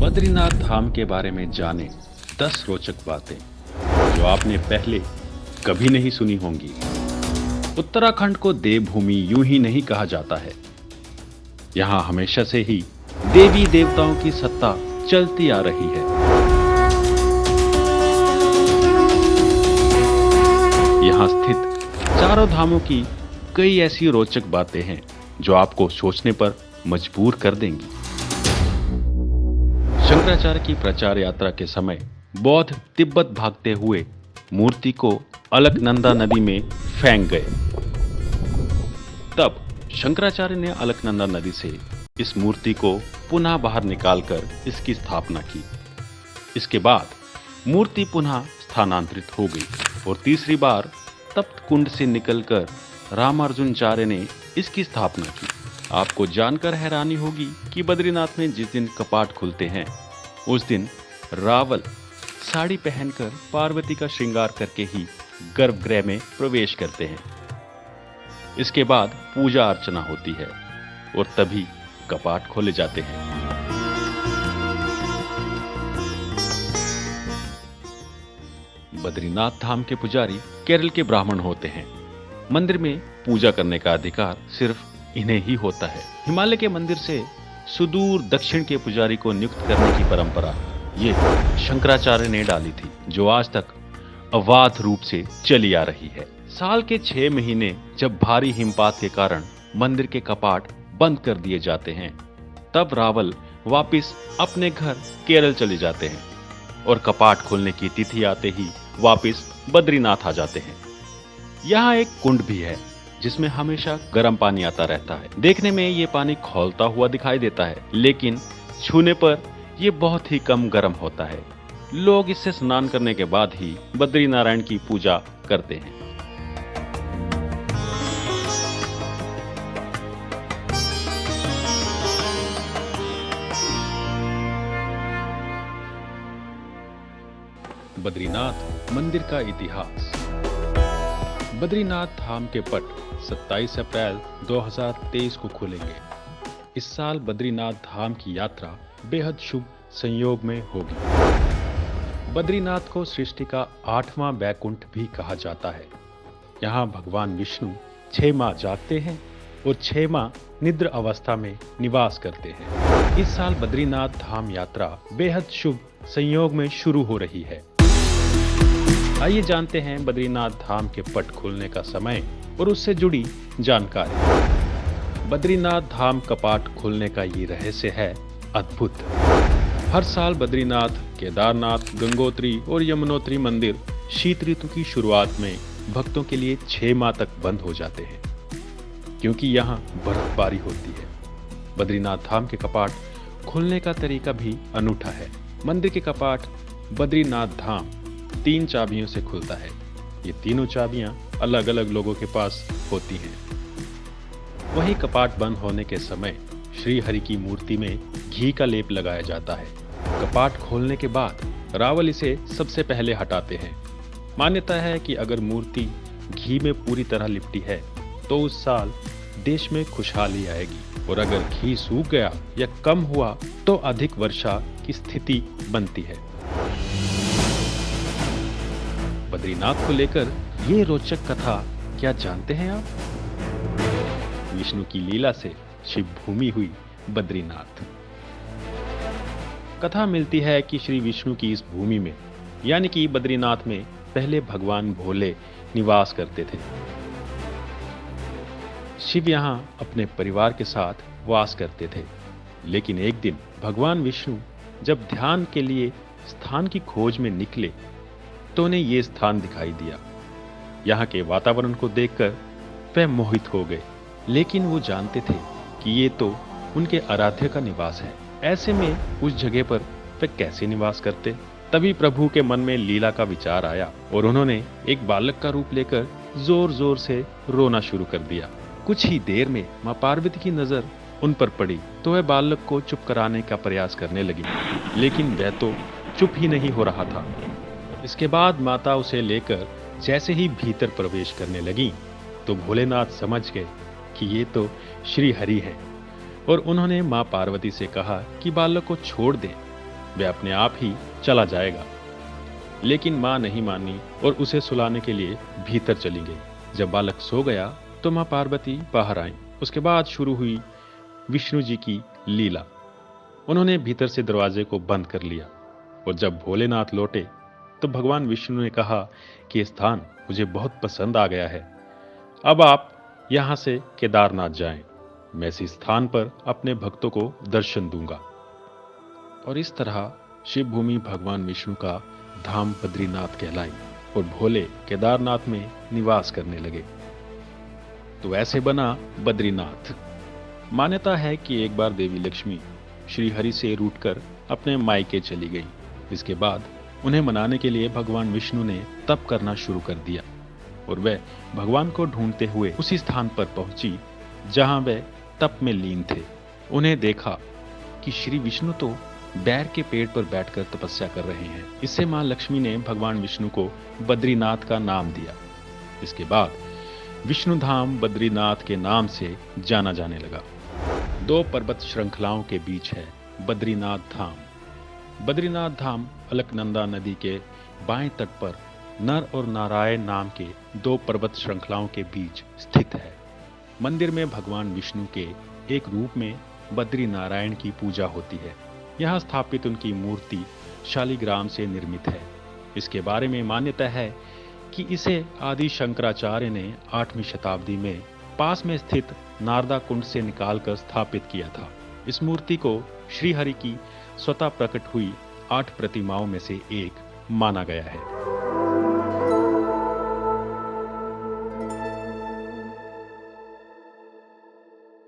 बद्रीनाथ धाम के बारे में जाने 10 रोचक बातें जो आपने पहले कभी नहीं सुनी होंगी। उत्तराखंड को देवभूमि यूं ही नहीं कहा जाता है। यहाँ हमेशा से ही देवी देवताओं की सत्ता चलती आ रही है। यहाँ स्थित चारों धामों की कई ऐसी रोचक बातें हैं जो आपको सोचने पर मजबूर कर देंगी। शंकराचार्य की प्रचार यात्रा के समय बौद्ध तिब्बत भागते हुए मूर्ति को अलकनंदा नदी में फेंक गए। तब शंकराचार्य ने अलकनंदा नदी से इस मूर्ति को पुनः बाहर निकालकर इसकी स्थापना की। इसके बाद मूर्ति पुनः स्थानांतरित हो गई और तीसरी बार तप्त कुंड से निकलकर रामार्जुनाचार्य ने इसकी स्थापना की। आपको जानकर हैरानी होगी कि बद्रीनाथ में जिस दिन कपाट खुलते हैं उस दिन रावल साड़ी पहनकर पार्वती का श्रृंगार करके ही गर्भगृह में प्रवेश करते हैं। इसके बाद पूजा अर्चना होती है और तभी कपाट खोले जाते हैं। बद्रीनाथ धाम के पुजारी केरल के ब्राह्मण होते हैं। मंदिर में पूजा करने का अधिकार सिर्फ इन्हें ही होता है। हिमालय के मंदिर से सुदूर दक्षिण के पुजारी को नियुक्त करने की परंपरा ये शंकराचार्य ने डाली थी, जो आज तक अवाध रूप से चली आ रही है। साल के 6 महीने जब भारी हिमपात के कारण मंदिर के कपाट बंद कर दिए जाते हैं, तब रावल वापिस अपने घर केरल चले जाते हैं और कपाट खोलने की तिथि आते ही वापिस बद्रीनाथ आ जाते हैं। यहाँ एक कुंड भी है जिसमें हमेशा गर्म पानी आता रहता है। देखने में ये पानी खौलता हुआ दिखाई देता है, लेकिन छूने पर ये बहुत ही कम गर्म होता है। लोग इससे स्नान करने के बाद ही बद्री नारायण की पूजा करते हैं। बद्रीनाथ मंदिर का इतिहास। बद्रीनाथ धाम के पट 27 अप्रैल 2023 को खुलेंगे। इस साल बद्रीनाथ धाम की यात्रा बेहद शुभ संयोग में होगी। बद्रीनाथ को सृष्टि का 8वां वैकुंठ भी कहा जाता है। यहाँ भगवान विष्णु 6 माह जागते हैं और 6 माह निद्र अवस्था में निवास करते हैं। इस साल बद्रीनाथ धाम यात्रा बेहद शुभ संयोग में शुरू हो रही है। आइए जानते हैं बद्रीनाथ धाम के पट खुलने का समय और उससे जुड़ी जानकारी। बद्रीनाथ धाम कपाट खुलने का ये रहस्य है अद्भुत। हर साल बद्रीनाथ, केदारनाथ, गंगोत्री और यमुनोत्री मंदिर शीत ऋतु की शुरुआत में भक्तों के लिए 6 माह तक बंद हो जाते हैं, क्योंकि यहाँ बर्फबारी होती है। बद्रीनाथ धाम के कपाट खुलने का तरीका भी अनूठा है। मंदिर के कपाट बद्रीनाथ धाम 3 चाबियों से खुलता है। ये तीनों चाबियां अलग अलग लोगों के पास होती हैं। वहीं कपाट बंद होने के समय श्री हरि की मूर्ति में घी का लेप लगाया जाता है। कपाट खोलने के बाद रावल इसे सबसे पहले हटाते हैं। मान्यता है कि अगर मूर्ति घी में पूरी तरह लिपटी है तो उस साल देश में खुशहाली आएगी, और अगर घी सूख गया या कम हुआ तो अधिक वर्षा की स्थिति बनती है। बद्रीनाथ को लेकर ये रोचक कथा क्या जानते हैं आप? विष्णु की लीला से शिव भूमि हुई बद्रीनाथ। कथा मिलती है कि श्री विष्णु की इस भूमि में यानी कि बद्रीनाथ में पहले भगवान भोले निवास करते थे। शिव यहाँ अपने परिवार के साथ वास करते थे, लेकिन एक दिन भगवान विष्णु जब ध्यान के लिए स्थान की खोज में निकले तो उन्हें ये स्थान दिखाई दिया। यहाँ के वातावरण को देखकर वे मोहित हो गए, लेकिन वो जानते थे कि ये तो उनके आराध्य का निवास है। ऐसे में उस जगह पर वे कैसे निवास करते? तभी प्रभु के मन में लीला का विचार आया और उन्होंने एक बालक का रूप लेकर जोर जोर से रोना शुरू कर दिया। कुछ ही देर में मां पार्वती की नजर उन पर पड़ी तो वह बालक को चुप कराने का प्रयास करने लगी, लेकिन वह तो चुप ही नहीं हो रहा था। इसके बाद माता उसे लेकर जैसे ही भीतर प्रवेश करने लगी तो भोलेनाथ समझ गए कि ये तो श्री हरि हैं और उन्होंने मां पार्वती से कहा कि बालक को छोड़ दें। वह अपने आप ही चला जाएगा। लेकिन माँ नहीं मानी और उसे सुलाने के लिए भीतर चली गई। जब बालक सो गया तो माँ पार्वती बाहर आईं। उसके बाद शुरू हुई विष्णु जी की लीला। उन्होंने भीतर से दरवाजे को बंद कर लिया और जब भोलेनाथ लौटे तो भगवान विष्णु ने कहा कि ये स्थान मुझे बहुत पसंद आ गया है, अब आप यहां से केदारनाथ जाएं। मैं इस स्थान पर अपने भक्तों को दर्शन दूंगा। और इस तरह शिव भूमि भगवान विष्णु का धाम बद्रीनाथ कहलाई और भोले केदारनाथ में निवास करने लगे। तो ऐसे बना बद्रीनाथ। मान्यता है कि एक बार देवी लक्ष्मी श्री हरि से रूठकर अपने मायके चली गई। इसके बाद उन्हें मनाने के लिए भगवान विष्णु ने तप करना शुरू कर दिया और वह भगवान को ढूंढते हुए उसी स्थान पर पहुंची जहां वह तप में लीन थे। उन्हें देखा कि श्री विष्णु तो बैर के पेड़ पर बैठकर तपस्या कर रहे हैं। इससे मां लक्ष्मी ने भगवान विष्णु को बद्रीनाथ का नाम दिया। इसके बाद विष्णु धाम बद्रीनाथ के नाम से जाना जाने लगा। 2 पर्वत श्रृंखलाओं के बीच है बद्रीनाथ धाम। बद्रीनाथ धाम अलकनंदा नदी के बाएं तट पर नर और नारायण नाम के 2 पर्वत श्रृंखलाओं के बीच स्थित है। मंदिर में भगवान विष्णु के एक रूप में बद्री नारायण की पूजा होती है। यहाँ स्थापित उनकी मूर्ति शालिग्राम से निर्मित है। इसके बारे में मान्यता है कि इसे आदि शंकराचार्य ने 8वीं शताब्दी में पास में स्थित नारदा कुंड से निकालकर स्थापित किया था। इस मूर्ति को श्री हरि की स्वतः प्रकट हुई 8 प्रतिमाओं में से एक माना गया है।